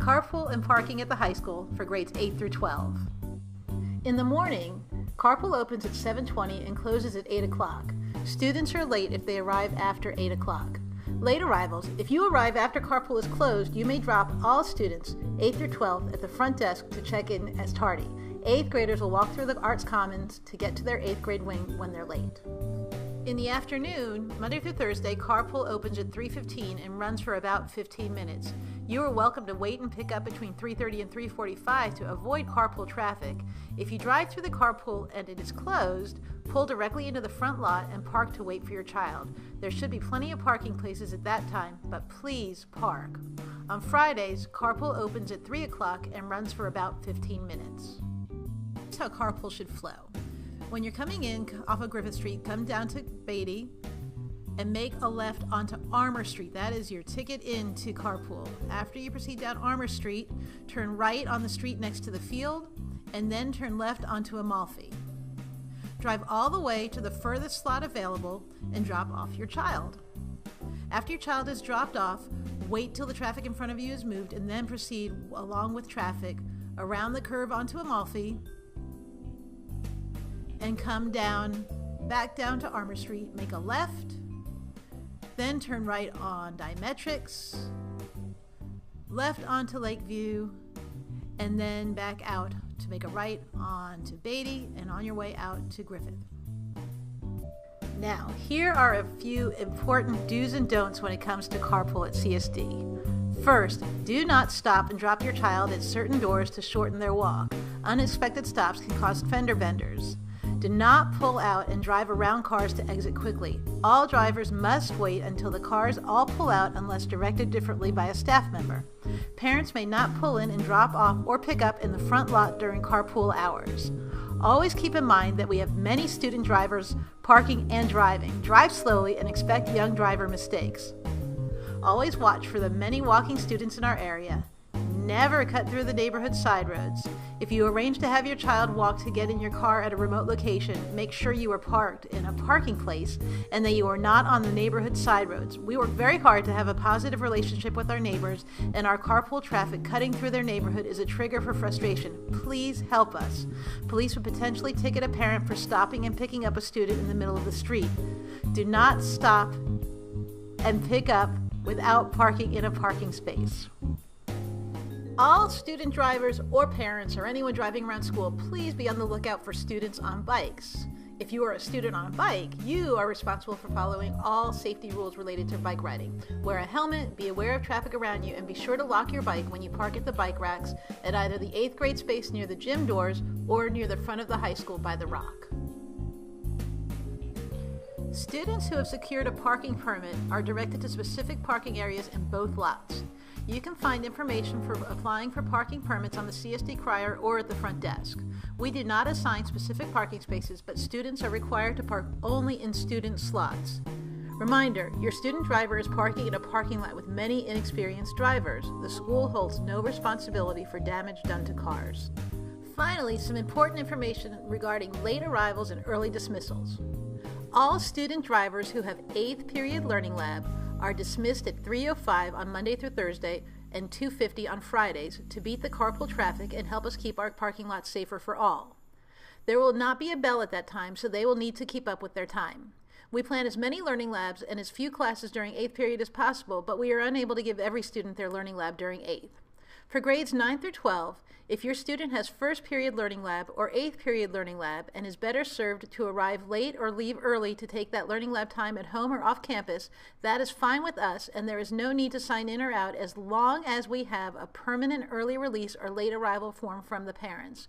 Carpool and parking at the high school for grades 8 through 12. In the morning, carpool opens at 7:20 and closes at 8 o'clock. Students are late if they arrive after 8 o'clock. Late arrivals: if you arrive after carpool is closed, you may drop all students 8 through 12 at the front desk to check in as tardy. 8th graders will walk through the Arts Commons to get to their 8th grade wing when they're late. In the afternoon, Monday through Thursday, carpool opens at 3:15 and runs for about 15 minutes. You are welcome to wait and pick up between 3:30 and 3:45 to avoid carpool traffic. If you drive through the carpool and it is closed, pull directly into the front lot and park to wait for your child. There should be plenty of parking places at that time, but please park. On Fridays, carpool opens at 3 o'clock and runs for about 15 minutes. Here's how carpool should flow. When you're coming in off of Griffith Street, come down to Beatty and make a left onto Armour Street. That is your ticket into carpool. After you proceed down Armour Street, turn right on the street next to the field and then turn left onto Amalfi. Drive all the way to the furthest slot available and drop off your child. After your child is dropped off, wait till the traffic in front of you is moved and then proceed along with traffic around the curve onto Amalfi and come back down to Armour Street, make a left, then turn right on Dimetrics, left onto Lakeview, and then back out to make a right onto Beatty and on your way out to Griffith. Now, here are a few important do's and don'ts when it comes to carpool at CSD. First, do not stop and drop your child at certain doors to shorten their walk. Unexpected stops can cause fender benders. Do not pull out and drive around cars to exit quickly. All drivers must wait until the cars all pull out unless directed differently by a staff member. Parents may not pull in and drop off or pick up in the front lot during carpool hours. Always keep in mind that we have many student drivers parking and driving. Drive slowly and expect young driver mistakes. Always watch for the many walking students in our area. Never cut through the neighborhood side roads. If you arrange to have your child walk to get in your car at a remote location, make sure you are parked in a parking place and that you are not on the neighborhood side roads. We work very hard to have a positive relationship with our neighbors, and our carpool traffic cutting through their neighborhood is a trigger for frustration. Please help us. Police would potentially ticket a parent for stopping and picking up a student in the middle of the street. Do not stop and pick up without parking in a parking space. All student drivers or parents or anyone driving around school, please be on the lookout for students on bikes. If you are a student on a bike, you are responsible for following all safety rules related to bike riding. Wear a helmet, be aware of traffic around you, and be sure to lock your bike when you park at the bike racks at either the 8th grade space near the gym doors or near the front of the high school by the rock. Students who have secured a parking permit are directed to specific parking areas in both lots. You can find information for applying for parking permits on the CSD Crier or at the front desk. We do not assign specific parking spaces, but students are required to park only in student slots. Reminder, your student driver is parking in a parking lot with many inexperienced drivers. The school holds no responsibility for damage done to cars. Finally, some important information regarding late arrivals and early dismissals. All student drivers who have 8th period learning lab are dismissed at 3:05 on Monday through Thursday and 2:50 on Fridays to beat the carpool traffic and help us keep our parking lots safer for all. There will not be a bell at that time, so they will need to keep up with their time. We plan as many learning labs and as few classes during 8th period as possible, but we are unable to give every student their learning lab during 8th. For grades 9 through 12, if your student has 1st period learning lab or 8th period learning lab and is better served to arrive late or leave early to take that learning lab time at home or off campus, that is fine with us, and there is no need to sign in or out as long as we have a permanent early release or late arrival form from the parents.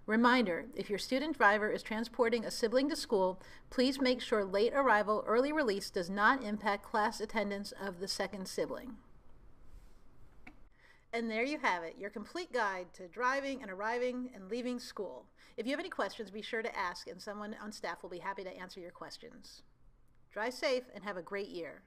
Reminder, if your student driver is transporting a sibling to school, please make sure late arrival early release does not impact class attendance of the second sibling. And there you have it, your complete guide to driving and arriving and leaving school. If you have any questions, be sure to ask, and someone on staff will be happy to answer your questions. Drive safe and have a great year.